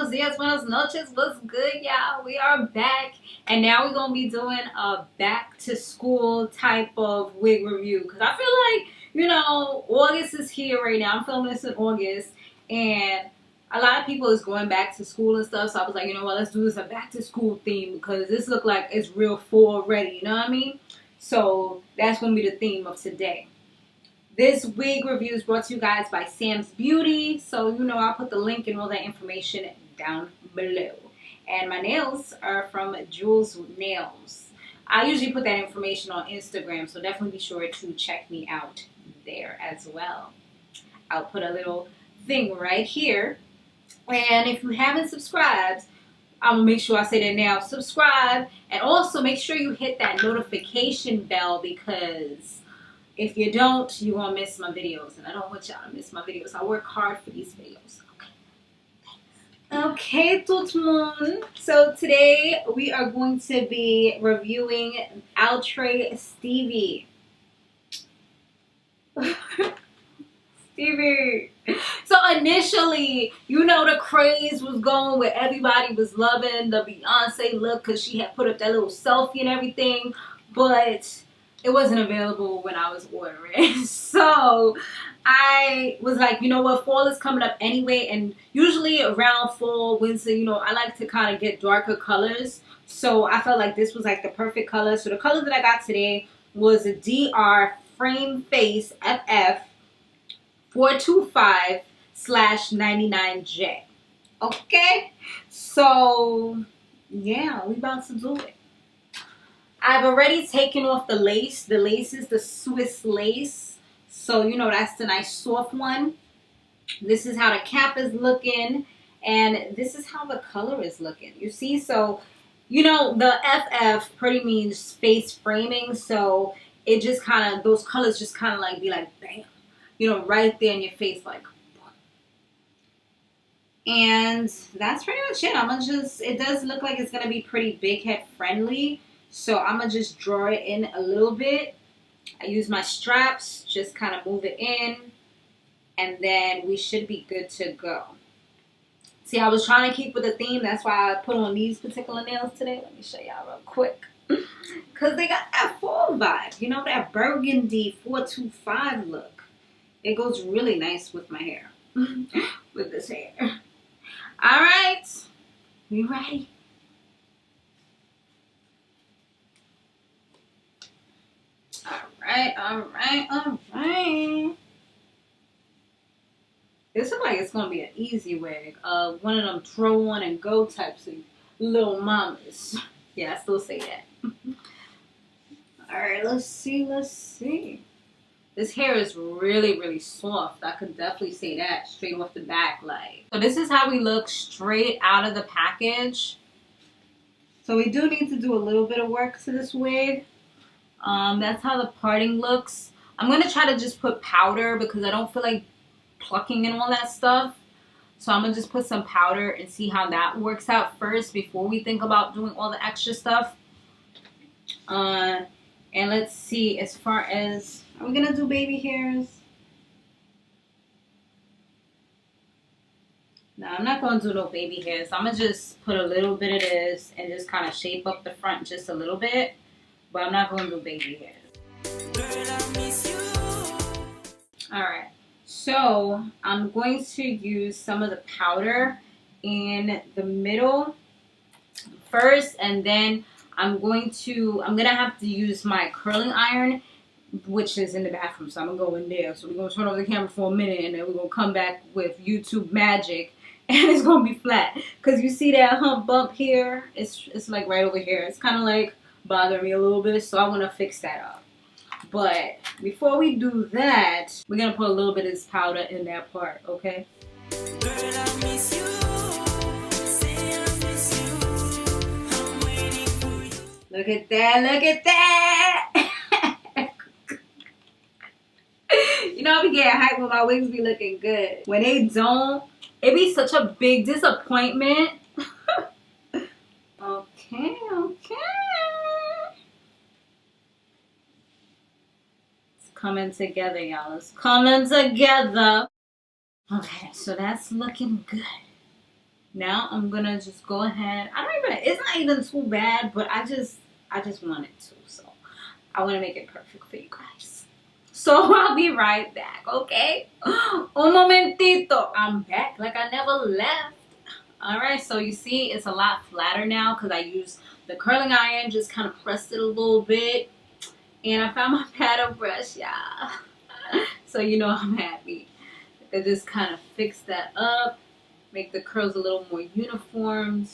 buenos dias, buenas noches. What's good, y'all? We are back, and now we're gonna be doing a back to school type of wig review because I feel like, August is here right now. I'm filming this in August, and a lot of people is going back to school and stuff. So I was like, you know what? Let's do this a back to school theme because this look like it's real fall ready. You know what I mean? So that's gonna be the theme of today. This wig review is brought to you guys by Sam's Beauty. So, I'll put the link and all that information down below. And my nails are from Jules Nails. I usually put that information on Instagram, so definitely be sure to check me out there as well. I'll put a little thing right here. And if you haven't subscribed, I'm going to make sure I say that now. Subscribe. And also make sure you hit that notification bell because if you don't, you're going to miss my videos. And I don't want y'all to miss my videos. I work hard for these videos. Okay, tout le monde. So today we are going to be reviewing Outre Stevie. Stevie. So initially, the craze was going where everybody was loving the Beyonce look because she had put up that little selfie and everything. But it wasn't available when I was ordering. So I was like, you know what, fall is coming up anyway. And usually around fall, winter, I like to kind of get darker colors. So I felt like this was like the perfect color. So the color that I got today was a DR Frame Face FF 425/99J. Okay? So yeah, we about to do it. I've already taken off the lace. The lace is the Swiss lace. So, that's the nice soft one. This is how the cap is looking. And this is how the color is looking. You see? So, the FF pretty means face framing. So, it just kind of, those colors just kind of like be like, bam. Right there in your face like. And that's pretty much it. It does look like it's going to be pretty big head friendly. So I'm going to just draw it in a little bit. I use my straps, just kind of move it in. And then we should be good to go. See, I was trying to keep with the theme. That's why I put on these particular nails today. Let me show y'all real quick. Because they got that fall vibe. That burgundy 425 look. It goes really nice with my hair. With this hair. All right. We ready? All right. This looks like it's going to be an easy wig. One of them throw on and go types of little mamas. Yeah, I still say that. All right, let's see. This hair is really, really soft. I could definitely say that straight off the back. So this is how we look straight out of the package. So we do need to do a little bit of work to this wig. That's how the parting looks. I'm going to try to just put powder because I don't feel like plucking and all that stuff. So I'm going to just put some powder and see how that works out first before we think about doing all the extra stuff. And let's see, as far as, are we going to do baby hairs? No, I'm not going to do no baby hairs. I'm going to just put a little bit of this and just kind of shape up the front just a little bit. But I'm not going to do baby hairs. Alright, so I'm going to use some of the powder in the middle first, and then I'm gonna have to use my curling iron, which is in the bathroom, so I'm gonna go in there. So we're gonna turn over the camera for a minute, and then we're gonna come back with YouTube magic, and it's gonna be flat. Cause you see that hump bump here? It's like right over here. It's kind of like bothering me a little bit, so I want to fix that up. But before we do that, we're gonna put a little bit of this powder in that part, okay? Look at that! I be getting hyped when my wigs be looking good. When they don't, it be such a big disappointment. Okay. Coming together, y'all. It's coming together. Okay, so that's looking good. Now I'm gonna just go ahead. It's not even too bad, but I just want it to. So I want to make it perfect for you guys. So I'll be right back, okay? Un momentito. I'm back like I never left. Alright, so you see it's a lot flatter now because I used the curling iron, just kind of pressed it a little bit. And I found my paddle brush, yeah. So you know I'm happy. I just kind of fix that up, make the curls a little more uniformed.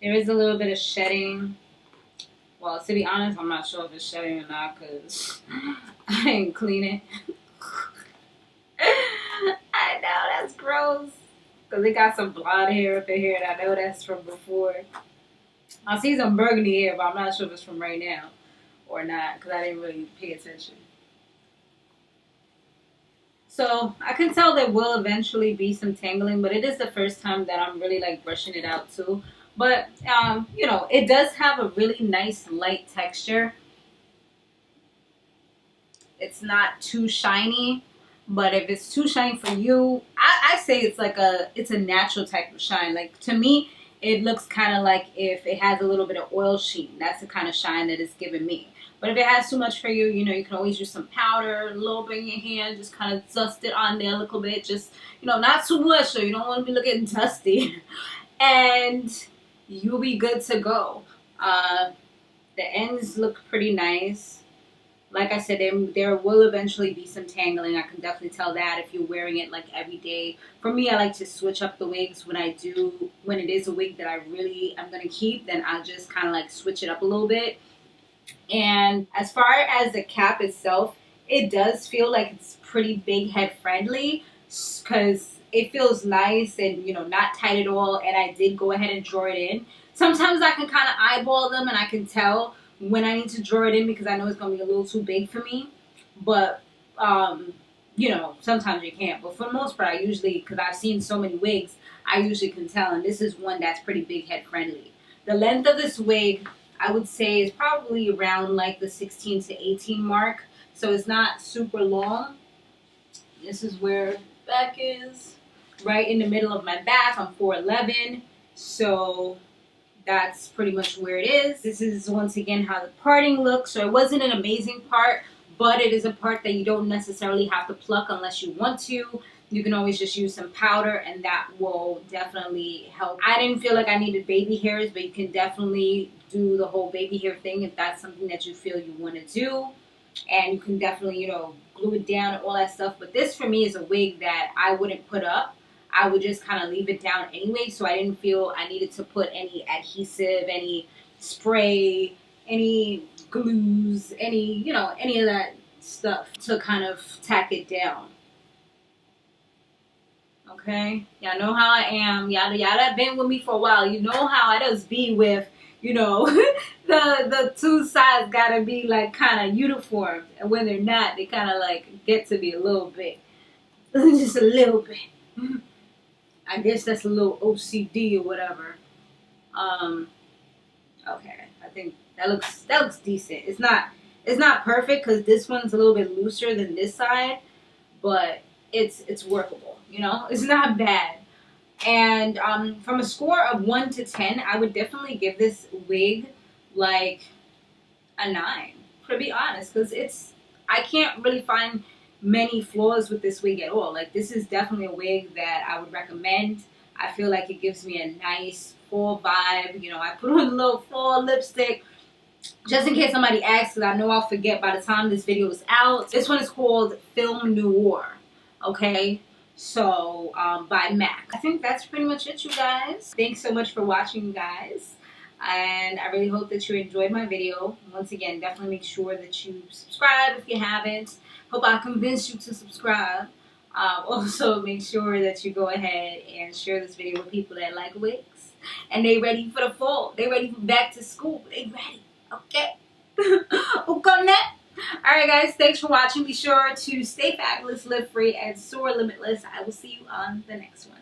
There is a little bit of shedding. Well, to be honest, I'm not sure if it's shedding or not because I didn't clean it. I know, that's gross. Because it got some blonde hair up in here, and I know that's from before. I see some burgundy hair, but I'm not sure if it's from right now or not because I didn't really pay attention. So I can tell there will eventually be some tangling, but it is the first time that I'm really like brushing it out too. But, you know, it does have a really nice light texture. It's not too shiny, but if it's too shiny for you, I say it's a natural type of shine. Like, to me, it looks kind of like if it has a little bit of oil sheen. That's the kind of shine that it's giving me. But if it has too much for you, you know, you can always use some powder, a little bit in your hand, just kind of dust it on there a little bit. Just, you know, not too much so you don't want to be looking dusty. And you'll be good to go. The ends look pretty nice. Like I said, there will eventually be some tangling. I can definitely tell that if you're wearing it like every day. For me, I like to switch up the wigs when it is a wig that I really am going to keep, then I'll just kind of like switch it up a little bit. And as far as the cap itself, it does feel like it's pretty big head friendly because it feels nice and, you know, not tight at all. And I did go ahead and draw it in. Sometimes I can kind of eyeball them and I can tell when I need to draw it in because I know it's going to be a little too big for me. But, you know, sometimes you can't. But for the most part, I usually, because I've seen so many wigs, I usually can tell. And this is one that's pretty big head friendly. The length of this wig, I would say, is probably around like the 16 to 18 mark. So it's not super long. This is where the back is. Right in the middle of my back. I'm 4'11". So that's pretty much where it is. This is once again how the parting looks. So it wasn't an amazing part, but it is a part that you don't necessarily have to pluck unless you want to. You can always just use some powder and that will definitely help. I didn't feel like I needed baby hairs, but you can definitely do the whole baby hair thing if that's something that you feel you want to do. And you can definitely, you know, glue it down and all that stuff. But this for me is a wig that I wouldn't put up. I would just kind of leave it down anyway, so I didn't feel I needed to put any adhesive, any spray, any glues, any of that stuff to kind of tack it down. Okay? Y'all know how I am. Y'all that been with me for a while. You know how I just be with, you know, the two sides gotta be like kind of uniform. And when they're not, they kind of like get to be a little bit. Just a little bit. I guess that's a little OCD or whatever. Okay, I think that looks decent. It's not perfect because this one's a little bit looser than this side, but it's workable. You know, it's not bad. And from a score of 1 to 10, I would definitely give this wig like a 9. To be honest, because I can't really find many flaws with this wig at all. Like, this is definitely a wig that I would recommend. I feel like it gives me a nice fall vibe. You know, I put on a little fall lipstick just in case somebody asks, because I know I'll forget by the time this video is out. This one is called Film Noir. Okay, so by MAC. I think that's pretty much it, you guys. Thanks so much for watching, you guys. And I really hope that you enjoyed my video. Once again, definitely make sure that you subscribe if you haven't. Hope I convinced you to subscribe. Also, make sure that you go ahead and share this video with people that like wigs. And they ready for the fall. They ready for back to school. They ready. Okay? Alright guys, thanks for watching. Be sure to stay fabulous, live free, and soar limitless. I will see you on the next one.